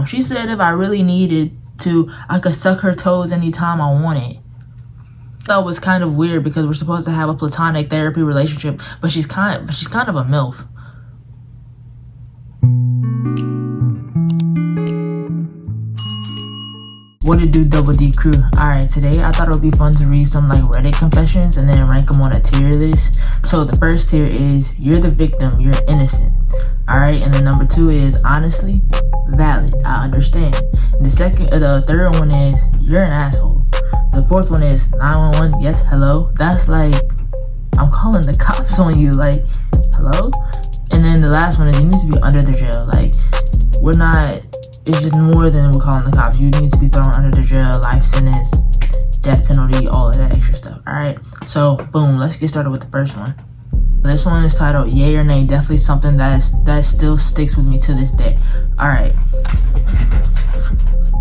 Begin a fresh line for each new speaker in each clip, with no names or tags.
on. She said if I really needed to, I could suck her toes anytime I wanted. That was kind of weird because we're supposed to have a platonic therapy relationship, but she's kind of a MILF. What it do, Double D crew? Alright, today I thought it would be fun to read some like Reddit confessions and then rank them on a tier list. So the first tier is, you're the victim, you're innocent. Alright, and then number 2 is, honestly, valid, I understand. And the third one is, you're an asshole. The fourth one is, 911, yes, hello. That's like, I'm calling the cops on you, like, hello? And then the last one is, you need to be under the jail. Like, we're not, it's just more than we're calling the cops. You need to be thrown under the jail, life sentence, death penalty, all of that extra stuff. Alright, so boom, let's get started with the first one. This one is titled Yay or Nay. Definitely something that still sticks with me to this day. Alright,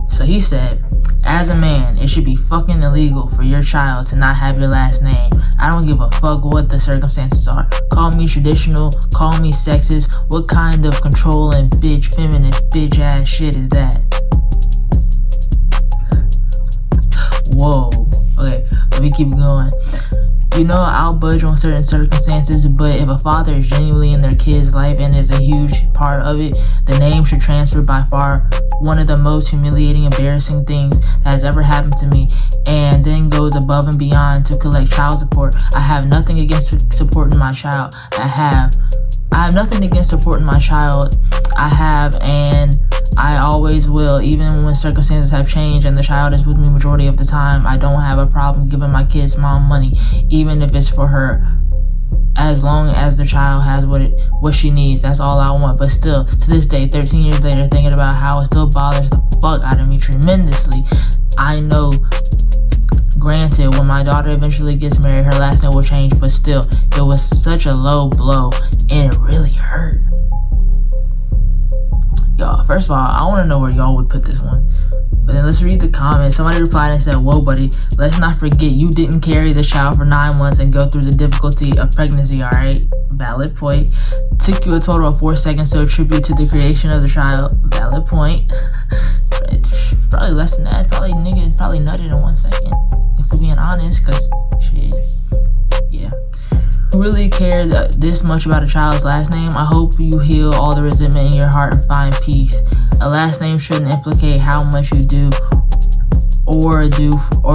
so he said, as a man, it should be fucking illegal for your child to not have your last name. I don't give a fuck what the circumstances are. Call me traditional, call me sexist. What kind of controlling bitch, feminist, bitch ass shit is that? Whoa. Okay, let me keep going. You know, I'll budge on certain circumstances, but if a father is genuinely in their kid's life and is a huge part of it, the name should transfer. By far one of the most humiliating, embarrassing things that has ever happened to me, and then goes above and beyond to collect child support. I have nothing against supporting my child. I have nothing against supporting my child. I have, and I always will, even when circumstances have changed and the child is with me majority of the time. I don't have a problem giving my kid's mom money, even if it's for her, as long as the child has what she needs. That's all I want. But still, to this day, 13 years later, thinking about how it still bothers the fuck out of me tremendously. I know, granted, when my daughter eventually gets married, her last name will change, but still, it was such a low blow, and it really hurt. Y'all, first of all, I want to know where y'all would put this one. But then let's read the comments. Somebody replied and said, whoa, buddy, let's not forget you didn't carry the child for 9 months and go through the difficulty of pregnancy, alright? Valid point. Took you a total of 4 seconds to attribute to the creation of the child. Valid point. Probably less than that. Probably nutted in 1 second. If we're being honest, because shit. Yeah. Really care this much about a child's last name? I hope you heal all the resentment in your heart and find peace. A last name shouldn't implicate how much you do or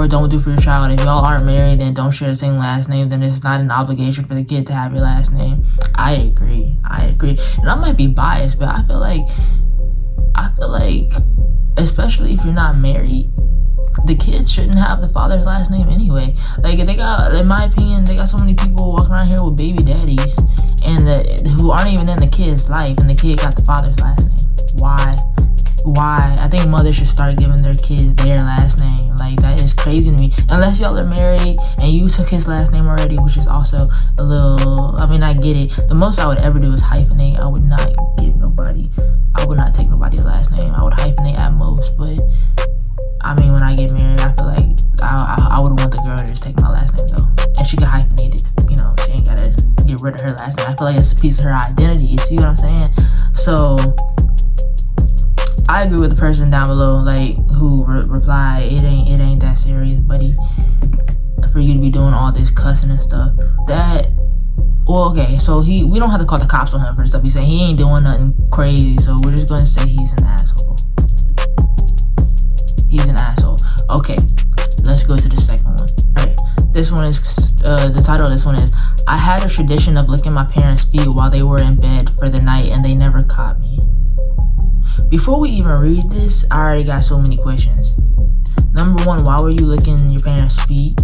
don't do for your child. If y'all aren't married and don't share the same last name, then it's not an obligation for the kid to have your last name. I agree. And I might be biased, but I feel like, especially if you're not married, the kids shouldn't have the father's last name anyway. Like, they got, in my opinion, they got so many people walking around here with baby daddies and who aren't even in the kid's life, and the kid got the father's last name. Why? I think mothers should start giving their kids their last name. Like, that is crazy to me. Unless y'all are married and you took his last name already, which is also a little, I mean, I get it. The most I would ever do is hyphenate. I would not take nobody's last name. I would hyphenate at most, but I mean, when I get married, I feel like I would want the girl to just take my last name though, and she can hyphenate it. You know, she ain't gotta get rid of her last name. I feel like it's a piece of her identity. You see what I'm saying? So I agree with the person down below, like, who replied, it ain't that serious, buddy, for you to be doing all this cussing and stuff. Well, okay, so we don't have to call the cops on him for the stuff he's saying. He ain't doing nothing crazy, so we're just gonna say he's an asshole. He's an asshole. Okay, let's go to the second one. Alright, this one is, the title of this one is, I had a tradition of licking my parents' feet while they were in bed for the night and they never caught me. Before we even read this, I already got so many questions. Number one, why were you licking your parents' feet?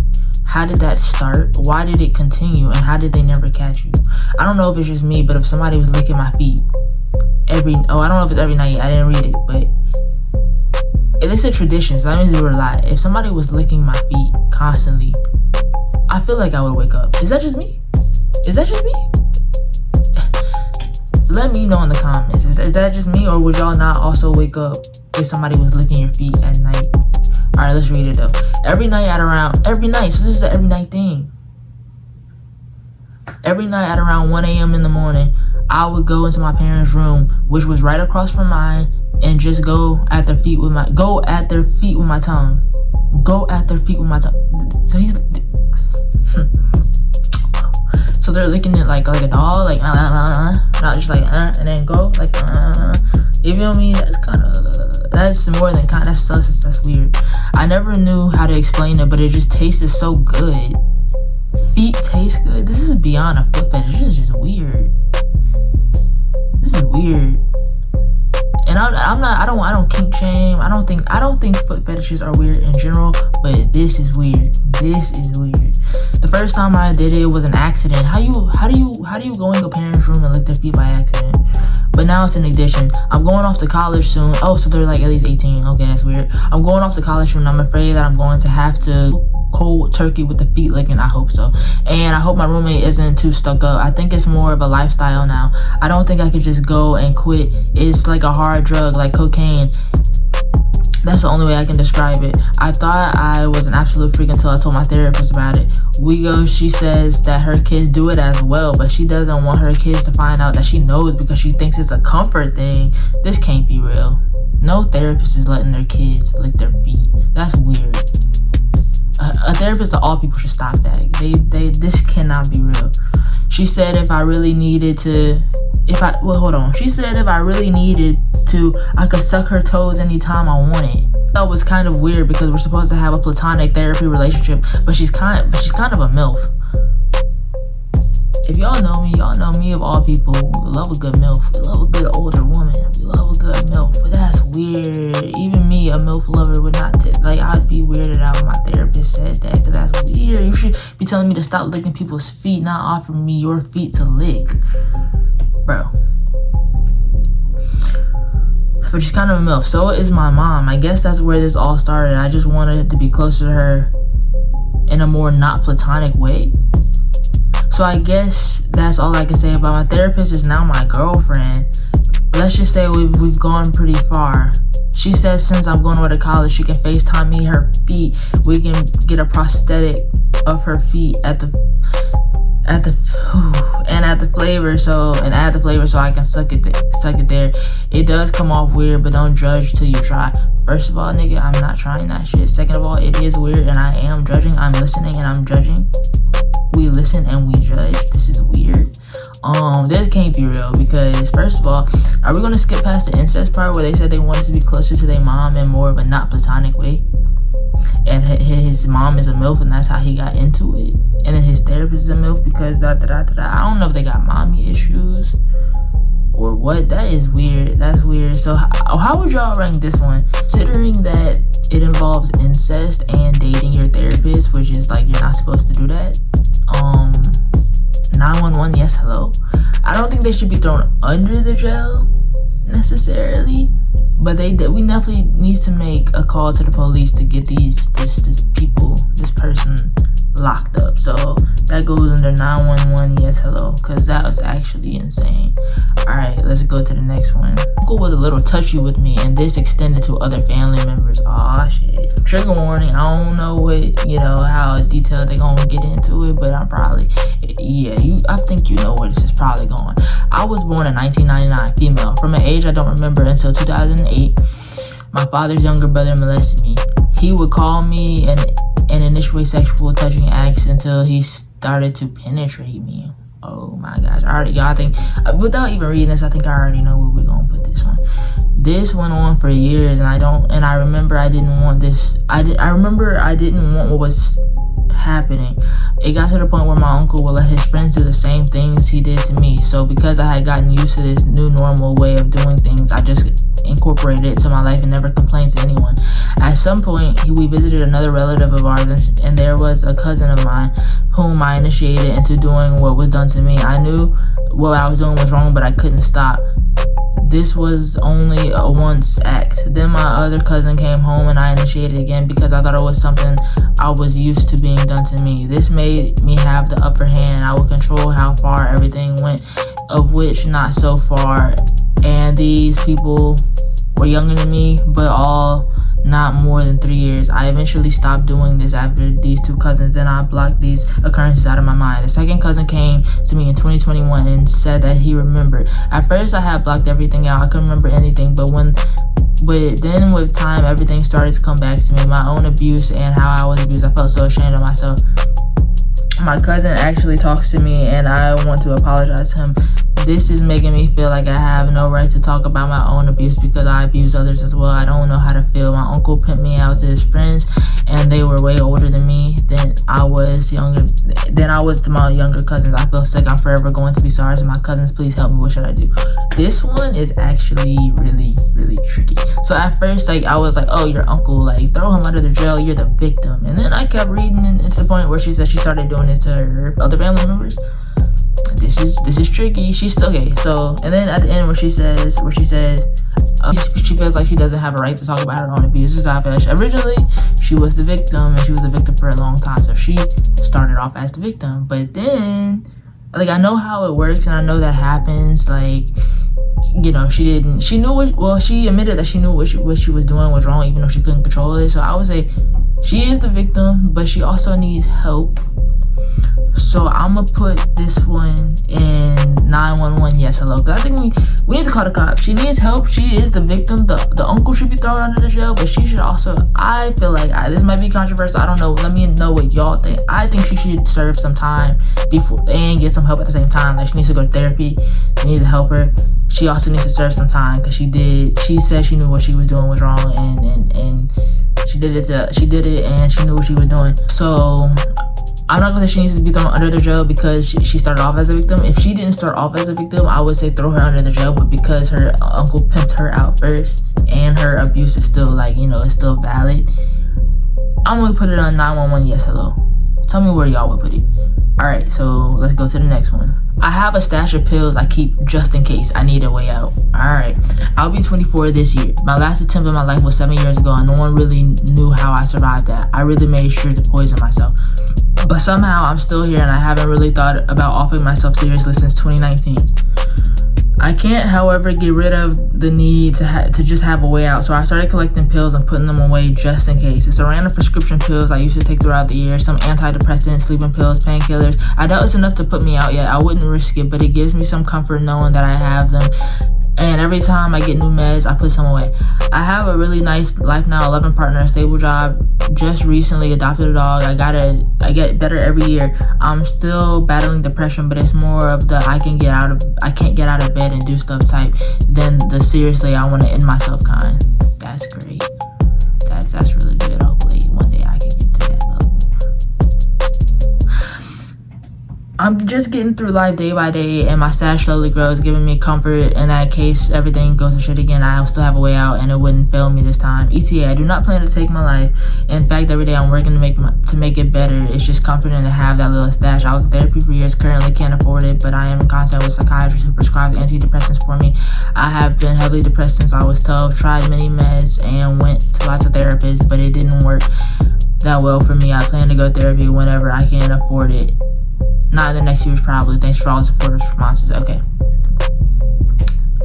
How did that start? Why did it continue? And how did they never catch you? I don't know if it's just me, but if somebody was licking my feet I don't know if it's every night. I didn't read it, but if it's a tradition, so that means they were a lot. If somebody was licking my feet constantly, I feel like I would wake up. Is that just me? Let me know in the comments. Is that just me, or would y'all not also wake up if somebody was licking your feet at night? Alright, let's read it though. Every night, so this is an every night thing. Every night at around 1 a.m. in the morning, I would go into my parents' room, which was right across from mine, and just go at their feet with my tongue. Go at their feet with my tongue. So he's so they're licking it like a dog, like not just like and then go like you feel me? That's more than that's sus. That's weird. I never knew how to explain it, but it just tasted so good. Feet taste good. This is beyond a foot fetish. This is just weird. This is weird. And I don't kink shame. I don't think foot fetishes are weird in general, but this is weird. This is weird. The first time I did it was an accident. How do you go in your parents' room and lick their feet by accident? But now it's an addiction. I'm going off to college soon. Oh, so they're like at least 18. Okay, that's weird. I'm going off to college soon. I'm afraid that I'm going to have to cold turkey with the feet licking. I hope so. And I hope my roommate isn't too stuck up. I think it's more of a lifestyle now. I don't think I could just go and quit. It's like a hard drug, like cocaine. That's the only way I can describe it. I thought I was an absolute freak until I told my therapist about it. She says that her kids do it as well, but she doesn't want her kids to find out that she knows because she thinks it's a comfort thing. This can't be real. No therapist is letting their kids lick their feet. That's weird. A therapist of all people should stop that. This cannot be real. She said if I really needed to, She said if I really needed to, I could suck her toes anytime I wanted. That was kind of weird because we're supposed to have a platonic therapy relationship, but she's kind of a MILF. If y'all know me of all people. We love a good MILF. We love a good older woman. We love a good MILF. But that's weird. Even me, a MILF lover, would not I'd be weirded out when my therapist said that, because that's weird. You should be telling me to stop licking people's feet, not offering me your feet to lick. Bro. But she's kind of a MILF. So is my mom. I guess that's where this all started. I just wanted to be closer to her in a more not platonic way. So I guess that's all I can say about my therapist is now my girlfriend. Let's just say we've gone pretty far. She says since I'm going away to college, she can FaceTime me her feet. We can get a prosthetic of her feet at the flavor, so add the flavor so I can suck it there. It does come off weird, but don't judge till you try. First of all, nigga, I'm not trying that shit. Second of all, it is weird and I am judging. I'm listening and I'm judging. We listen and we judge. This is weird. This can't be real because first of all, are we gonna skip past the incest part where they said they wanted to be closer to their mom in more of a not platonic way? And his mom is a MILF and that's how he got into it. And then his therapist is a MILF because I don't know if they got mommy issues or what. That is weird. That's weird. So how would y'all rank this one? Considering that it involves incest and dating your therapist, which is like you're not supposed to do that. 911, yes, hello. I don't think they should be thrown under the jail necessarily, but we definitely need to make a call to the police to get this person locked up. So that goes under 911, yes, hello, because that was actually insane. All right, let's go to the next one. Uncle was a little touchy with me, and this extended to other family members. Aw, shit. Trigger warning. I don't know how detailed they gonna get into it, but I'm probably, I think you know where this is probably going. I was born in 1999, female. From an age I don't remember until 2008, my father's younger brother molested me. He would call me and initiate sexual touching acts until he started to penetrate me. Oh my gosh. I think, without even reading this, I think I already know where we're gonna put this one. This went on for years and I remember I didn't want this. I remember I didn't want what was happening. It got to the point where my uncle would let his friends do the same things he did to me. So because I had gotten used to this new normal way of doing things, I just incorporated it to my life and never complained to anyone. At some point, we visited another relative of ours, and there was a cousin of mine whom I initiated into doing what was done to me. I knew what I was doing was wrong, but I couldn't stop. This was only a once act. Then my other cousin came home and I initiated again because I thought it was something I was used to being done to me. This made me have the upper hand. I would control how far everything went, of which not so far. And these people were younger than me, but all not more than 3 years. I eventually stopped doing this after these two cousins, and I blocked these occurrences out of my mind. The second cousin came to me in 2021 and said that he remembered. At first I had blocked everything out. I couldn't remember anything, but when But then with time, everything started to come back to me. My own abuse and how I was abused. I felt so ashamed of myself. My cousin actually talks to me and I want to apologize to him. This is making me feel like I have no right to talk about my own abuse because I abuse others as well. I don't know how to feel. My uncle pimped me out to his friends and they were way older than me. Then I was to my younger cousins. I feel sick. I'm forever going to be sorry to my cousins. Please help me. What should I do? This one is actually really, really tricky. So at first, like, I was like, oh, your uncle, like, throw him under the jail. You're the victim. And then I kept reading and it's the point where she said she started doing this to her other family members. This is tricky. She's okay. So, and then at the end where she says she feels like she doesn't have a right to talk about her own abuse. This is how I feel. Originally, she was the victim and she was the victim for a long time. So she started off as the victim, but then, like, I know how it works and I know that happens. Like, you know, she admitted that she knew what she was doing was wrong, even though she couldn't control it. So I would say she is the victim, but she also needs help. So I'm gonna put this one in 911 yes hello, because I think we need to call the cops. She needs help. She is the victim. The uncle should be thrown under the jail, but she should also, I feel like, this might be controversial, I don't know, let me know what y'all think. I think she should serve some time before and get some help at the same time. Like, she needs to go to therapy. They need to help her. She also needs to serve some time because she said she knew what she was doing was wrong, and she did it and she knew what she was doing. So I'm not gonna say she needs to be thrown under the jail because she started off as a victim. If she didn't start off as a victim, I would say throw her under the jail. But because her uncle pimped her out first and her abuse is still, like, you know, it's still valid, I'm gonna put it on 911 yes hello. Tell me where y'all would put it. Alright, so let's go to the next one. I have a stash of pills I keep just in case I need a way out. Alright, I'll be 24 this year. My last attempt in my life was 7 years ago and no one really knew how I survived that. I really made sure to poison myself. But somehow I'm still here and I haven't really thought about offering myself seriously since 2019. I can't, however, get rid of the need to just have a way out, so I started collecting pills and putting them away just in case. It's a random prescription pills I used to take throughout the year, some antidepressants, sleeping pills, painkillers. I doubt it's enough to put me out yet. I wouldn't risk it, but it gives me some comfort knowing that I have them. And every time I get new meds, I put some away. I have a really nice life now, 11 partner, a stable job, just recently adopted a dog. I get better every year. I'm still battling depression, but it's more of the I can't get out of bed and do stuff type than the seriously I want to end myself kind. That's great. That's really good. Hopefully one day I can get to that level. I'm just getting through life day by day and my stash slowly grows, giving me comfort. In that case everything goes to shit again, I'll still have a way out and it wouldn't fail me this time. ETA, I do not plan to take my life. In fact, every day I'm working to make it better. It's just comforting to have that little stash. I was in therapy for years, currently can't afford it, but I am in contact with psychiatrists who prescribe antidepressants for me. I have been heavily depressed since I was 12, tried many meds and went to lots of therapists, but it didn't work that well for me. I plan to go to therapy whenever I can afford it. Not in the next years, probably. Thanks for all the supportive responses. Okay.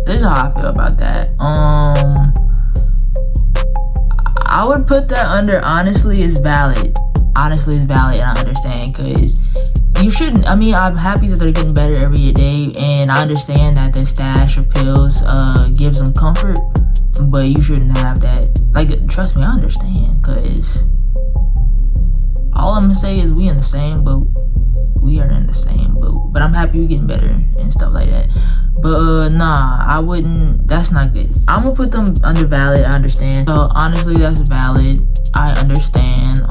This is how I feel about that. I would put that under honestly is valid. Honestly is valid, and I understand, because you shouldn't. I mean, I'm happy that they're getting better every day, and I understand that the stash of pills gives them comfort, but you shouldn't have that. Like, trust me, I understand, because all I'm gonna say is we in the same boat. We are in the same boat, but I'm happy you're getting better and stuff like that. But nah, I wouldn't. That's not good. I'm gonna put them under valid. I understand. So honestly, that's valid. I understand.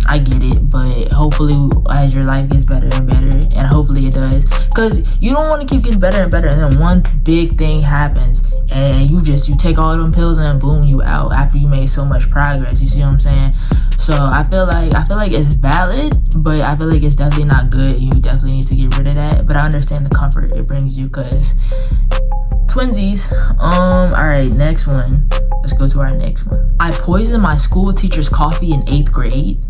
I get it, but hopefully as your life gets better and better, and hopefully it does, because you don't want to keep getting better and better and then one big thing happens and you take all them pills and then boom, you out after you made so much progress. You see what I'm saying? So I feel like it's valid, but I feel like it's definitely not good. You definitely need to get rid of that, but I understand the comfort it brings you, because twinsies. Alright, next one. Let's go to our next one. I poisoned my school teacher's coffee in 8th grade.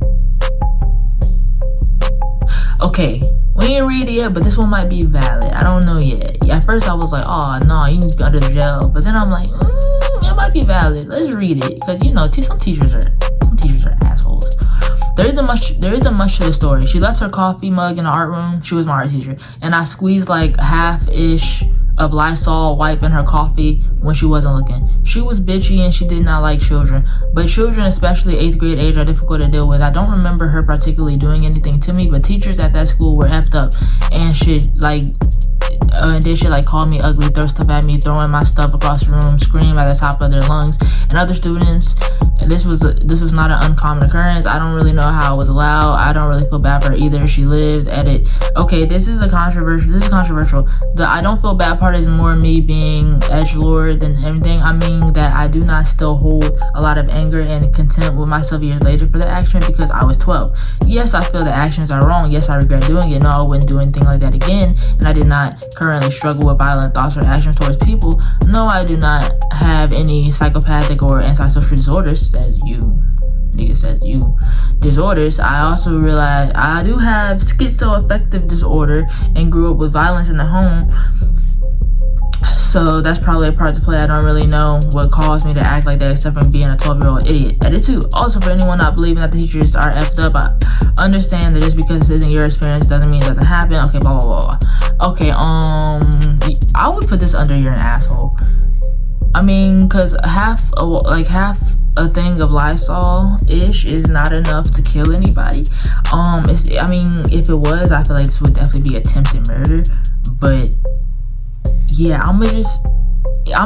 Okay, we didn't read it yet, but this one might be valid. I don't know yet. At first I was like, oh no, you need to be under the jail. But then I'm like, it might be valid. Let's read it, because you know, some teachers are assholes. There isn't much to the story. She left her coffee mug in the art room. She was my art teacher, and I squeezed like half-ish of Lysol wiping her coffee when she wasn't looking. She was bitchy and she did not like children. But children, especially 8th grade age, are difficult to deal with. I don't remember her particularly doing anything to me, but teachers at that school were effed up and shit, like, and they should like call me ugly, throw stuff at me, throwing my stuff across the room, scream at the top of their lungs. And other students, this was not an uncommon occurrence. I don't really know how it was allowed. I don't really feel bad for her either. She lived at it. Okay, this is controversial. The I don't feel bad part is more me being edgelord than everything. I mean that I do not still hold a lot of anger and contempt with myself years later for the action because I was 12. Yes, I feel the actions are wrong. Yes, I regret doing it. No, I wouldn't do anything like that again. And I did not currently struggle with violent thoughts or actions towards people. No, I do not have any psychopathic or antisocial disorders, says you disorders. I also realize I do have schizoaffective disorder and grew up with violence in the home. So that's probably a part to play. I don't really know what caused me to act like that except from being a 12-year-old idiot. Edit 2. Also, for anyone not believing that the teachers are effed up, I understand that just because this isn't your experience doesn't mean it doesn't happen. Okay, blah, blah, blah. Okay, I would put this under you're an asshole. I mean, because half a thing of Lysol-ish is not enough to kill anybody. I mean, if it was, I feel like this would definitely be attempted murder. But yeah, I'm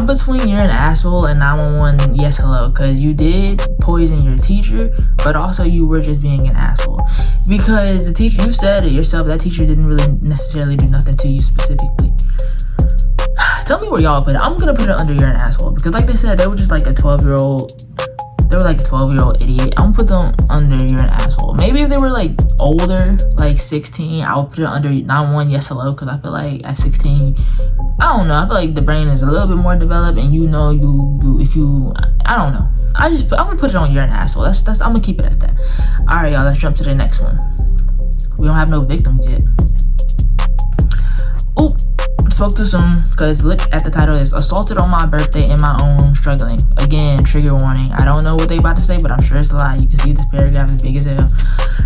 between you're an asshole and 911 yes hello, because you did poison your teacher, but also you were just being an asshole. Because the teacher, you said it yourself, that teacher didn't really necessarily do nothing to you specifically. Tell me where y'all put it. I'm gonna put it under you're an asshole, because like they said, they were just like a 12-year-old. They were like a 12-year-old idiot. I'm gonna put them under you're an asshole. Maybe if they were like older, like 16, I would put it under 911 yes hello, because I feel like at 16, I don't know, I feel like the brain is a little bit more developed, and you know, I don't know. I'm gonna put it on you're an asshole. That's I'm gonna keep it at that. All right, y'all, let's jump to the next one. We don't have no victims yet. Oop. Spoke too soon, because look at the title is assaulted on my birthday in my own room struggling. Again, trigger warning. I don't know what they about to say, but I'm sure it's a lie. You can see this paragraph is big as hell.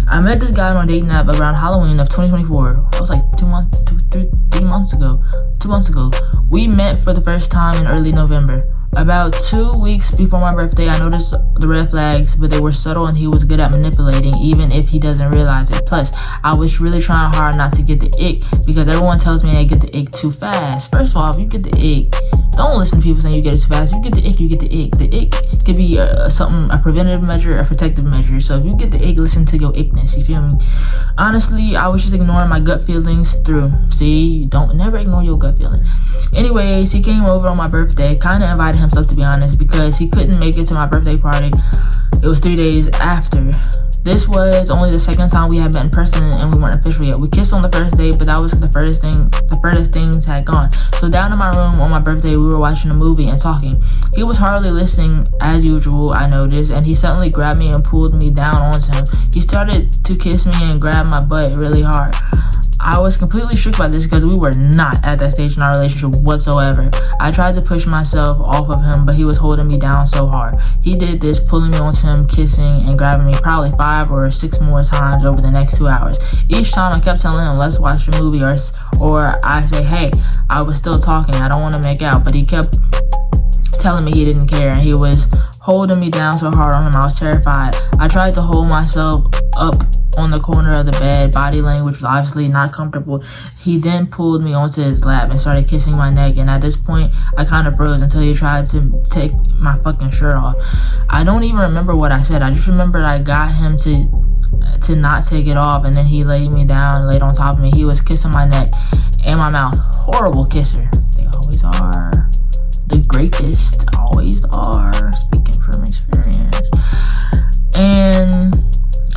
I met this guy on a dating app around Halloween of 2024. That was like 2 months ago. 2 months ago. We met for the first time in early November. About 2 weeks before my birthday, I noticed the red flags, but they were subtle and he was good at manipulating, even if he doesn't realize it. Plus, I was really trying hard not to get the ick, because everyone tells me I get the ick too fast. First of all, if you get the ick, don't listen to people saying you get it too fast. If you get the ick, you get the ick. The ick could be a preventative measure, a protective measure. So if you get the ick, listen to your ickness. You feel me? Honestly, I was just ignoring my gut feelings through. See, you don't never ignore your gut feeling. Anyways, he came over on my birthday, kind of invited himself to be honest, because he couldn't make it to my birthday party. It was 3 days after. This was only the second time we had met in person and we weren't official yet. We kissed on the first date, but that was the furthest things had gone. So down in my room on my birthday, we were watching a movie and talking. He was hardly listening as usual, I noticed, and he suddenly grabbed me and pulled me down onto him. He started to kiss me and grab my butt really hard. I was completely shook by this because we were not at that stage in our relationship whatsoever. I tried to push myself off of him, but he was holding me down so hard. He did this, pulling me onto him, kissing and grabbing me probably 5 or 6 more times over the next 2 hours. Each time I kept telling him, let's watch the movie, or I say, hey, I was still talking, I don't want to make out, but he kept telling me he didn't care, and he was holding me down so hard on him, I was terrified. I tried to hold myself up on the corner of the bed. Body language was obviously not comfortable. He then pulled me onto his lap and started kissing my neck, and at this point I kind of froze until he tried to take my fucking shirt off. I don't even remember what I said. I just remembered I got him to not take it off, and then he laid me down, laid on top of me. He was kissing my neck and my mouth. Horrible kisser. They always are. The greatest always are, speaking from experience. And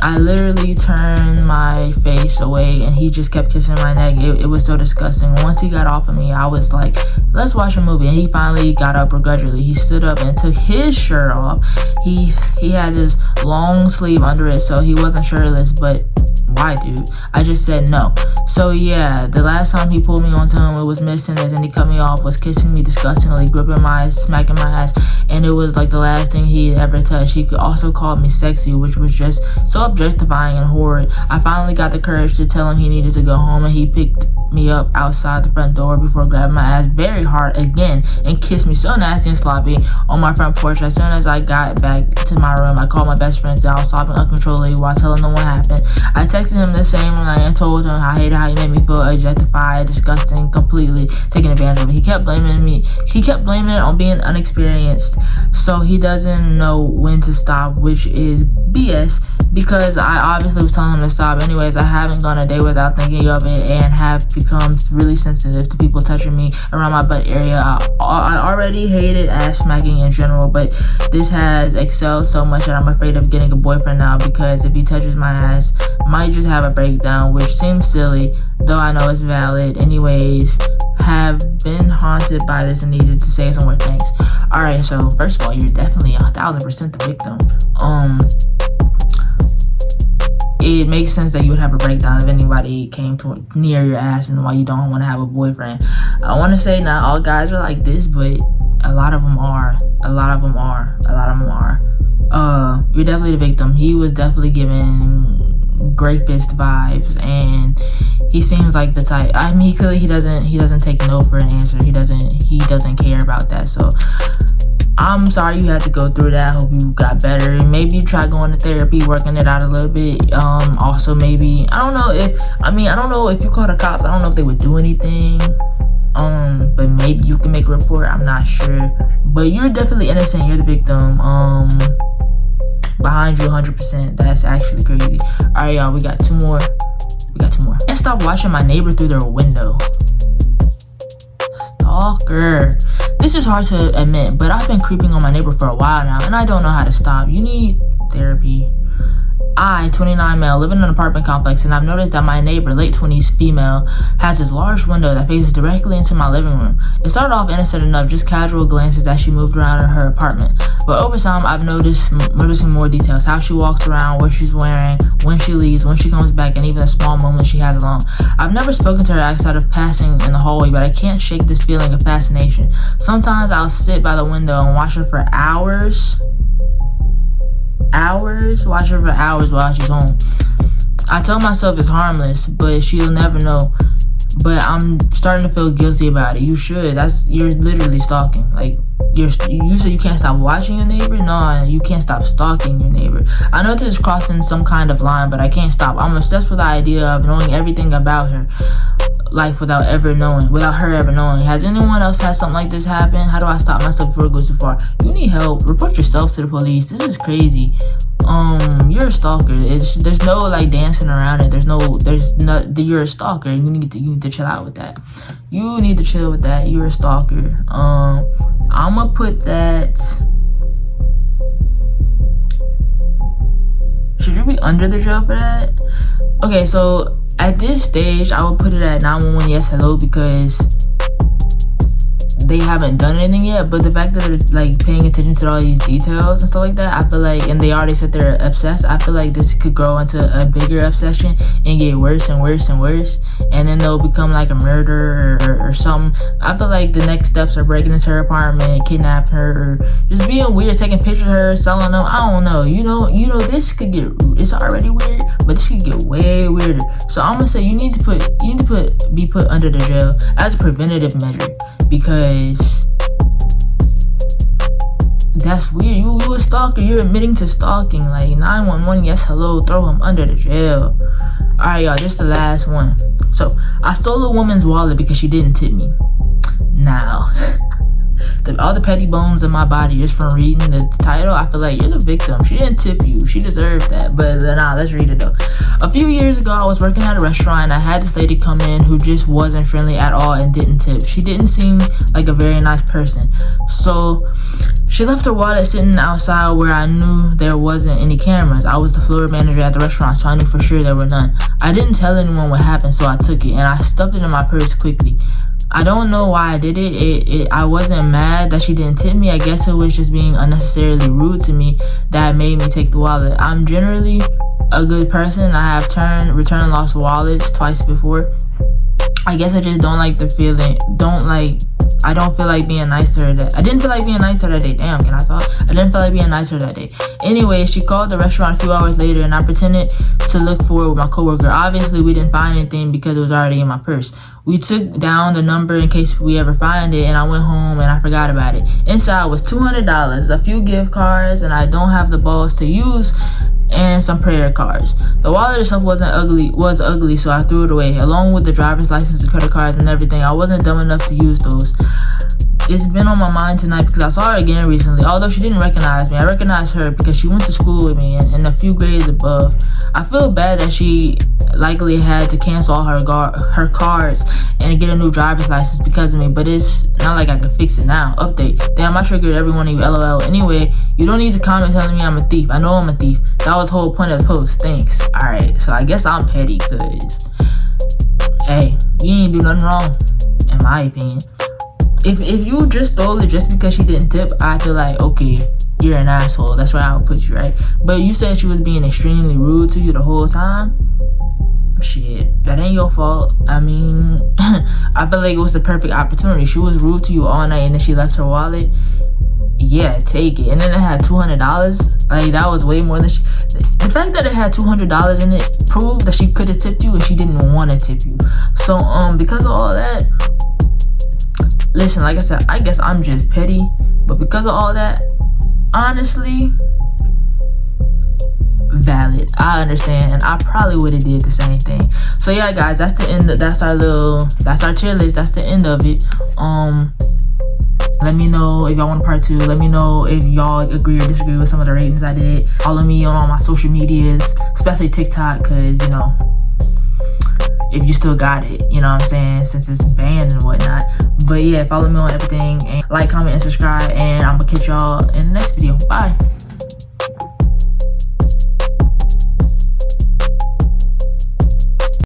I literally turned my face away and he just kept kissing my neck. It was so disgusting. Once he got off of me, I was like let's watch a movie. And he finally got up begrudgingly. He stood up and took his shirt off. He had his long sleeve under it, so he wasn't shirtless, but why, dude? I just said no. So yeah, the last time he pulled me onto him, it was mid-sentence, and he cut me off, was kissing me disgustingly, gripping my ass, smacking my ass, and it was like the last thing he had ever touched. He also called me sexy, which was just so objectifying and horrid. I finally got the courage to tell him he needed to go home, and he picked me up outside the front door before grabbing my ass very hard again and kissed me so nasty and sloppy on my front porch. As soon as I got back to my room, I called my best friend down, sobbing uncontrollably while telling them what happened. I texted him the same night and told him I hated how he made me feel objectified, disgusting, completely taking advantage of me. He kept blaming me. He kept blaming it on being unexperienced, so he doesn't know when to stop, which is BS, because I obviously was telling him to stop. Anyways, I haven't gone a day without thinking of it and have become really sensitive to people touching me around my butt area. I already hated ass smacking in general, but this has excelled so much that I'm afraid of getting a boyfriend now, because if he touches my ass, might just have a breakdown, which seems silly, though I know it's valid. Anyways, have been haunted by this and needed to say some more things. Alright, so first of all, you're definitely 1000% the victim. It makes sense that you would have a breakdown if anybody came to near your ass and why you don't want to have a boyfriend. I want to say not all guys are like this, but a lot of them are. You're definitely the victim. He was definitely giving rapist vibes, and he seems like the type. I mean, clearly he doesn't take no for an answer. He doesn't care about that. So I'm sorry you had to go through that. I hope you got better. Maybe you try going to therapy, working it out a little bit. Also maybe, I don't know if you called the cops, I don't know if they would do anything. But maybe you can make a report, I'm not sure. But you're definitely innocent, you're the victim. Behind you 100%. That's actually crazy. Alright, y'all, we got two more. And stop watching my neighbor through their window. Stalker. This is hard to admit, but I've been creeping on my neighbor for a while now, and I don't know how to stop. You need therapy. I, 29 male, live in an apartment complex, and I've noticed that my neighbor, late 20s female, has this large window that faces directly into my living room. It started off innocent enough, just casual glances as she moved around in her apartment. But over time, I've noticing more details: how she walks around, what she's wearing, when she leaves, when she comes back, and even the small moments she has alone. I've never spoken to her outside of passing in the hallway, but I can't shake this feeling of fascination. Sometimes I'll sit by the window and watch her for hours while she's home. I tell myself it's harmless, but she'll never know. But I'm starting to feel guilty about it. You should. You're literally stalking. Like, you said you can't stop watching your neighbor? No, you can't stop stalking your neighbor. I know this is crossing some kind of line, but I can't stop. I'm obsessed with the idea of knowing everything about her, like without her ever knowing. Has anyone else had something like this happen? How do I stop myself before it goes too far? You need help. Report yourself to the police. This is crazy. You're a stalker. There's no like dancing around it. You're a stalker. You need to chill out with that. You need to chill with that. You're a stalker. I'ma put that. Should you be under the jail for that? Okay, so at this stage, I would put it at 911 yes hello, because they haven't done anything yet. But the fact that they're like paying attention to all these details and stuff like that, I feel like, and they already said they're obsessed, I feel like this could grow into a bigger obsession and get worse and worse and worse, and then they'll become like a murder or something. I feel like the next steps are breaking into her apartment, kidnapping her, or just being weird, taking pictures of her, selling them. I don't know. You know, this could get, it's already weird, but this could get way weirder. So I'm gonna say you need to be put under the jail as a preventative measure, because that's weird. You a stalker. You're admitting to stalking. Like 911, yes, hello. Throw him under the jail. All right, y'all. This is the last one. So I stole a woman's wallet because she didn't tip me. Now, all the petty bones in my body just from reading the title, I feel like you're the victim. She didn't tip you. She deserved that. But nah, let's read it though. A few years ago, I was working at a restaurant and I had this lady come in who just wasn't friendly at all and didn't tip. She didn't seem like a very nice person. So she left her wallet sitting outside where I knew there wasn't any cameras. I was the floor manager at the restaurant, so I knew for sure there were none. I didn't tell anyone what happened, so I took it and I stuffed it in my purse quickly. I don't know why I did it. I wasn't mad that she didn't tip me. I guess it was just being unnecessarily rude to me that made me take the wallet. I'm generally a good person. I have returned lost wallets twice before. I guess I just don't like the feeling. I don't feel like being nice to her I didn't feel like being nice to her that day. Damn, can I talk? I didn't feel like being nice to her that day. Anyway, she called the restaurant a few hours later and I pretended to look for it with my coworker. Obviously, we didn't find anything because it was already in my purse. We took down the number in case we ever find it, and I went home and I forgot about it. Inside was $200, a few gift cards, and I don't have the balls to use, and some prayer cards. The wallet itself was ugly, so I threw it away, along with the driver's license and credit cards and everything. I wasn't dumb enough to use those. It's been on my mind tonight because I saw her again recently. Although she didn't recognize me, I recognized her because she went to school with me and a few grades above. I feel bad that she likely had to cancel all her cards and get a new driver's license because of me, but it's not like I can fix it now. Update. Damn, I triggered every one of you, LOL. Anyway, you don't need to comment telling me I'm a thief. I know I'm a thief. That was the whole point of the post. Thanks. Alright, so I guess I'm petty because, hey, you ain't do nothing wrong, in my opinion. If you just stole it just because she didn't tip, I feel like, okay, you're an asshole. That's where I would put you, right? But you said she was being extremely rude to you the whole time. Shit, that ain't your fault. I mean, I feel like it was the perfect opportunity. She was rude to you all night and then she left her wallet. Yeah, take it. And then it had $200. Like, that was way more than she... The fact that it had $200 in it proved that she could have tipped you and she didn't want to tip you. So, because of all that... Listen, like I said, I guess I'm just petty, but because of all that, honestly, valid. I understand, and I probably would have did the same thing. So yeah, guys, that's the end. That's our tier list. That's the end of it. Let me know if y'all want a part 2. Let me know if y'all agree or disagree with some of the ratings I did. Follow me on all my social medias, especially TikTok, because, you know, if you still got it, you know what I'm saying, since it's banned and whatnot. But yeah, follow me on everything, and like, comment, and subscribe, and I'm gonna catch y'all in the next video. Bye.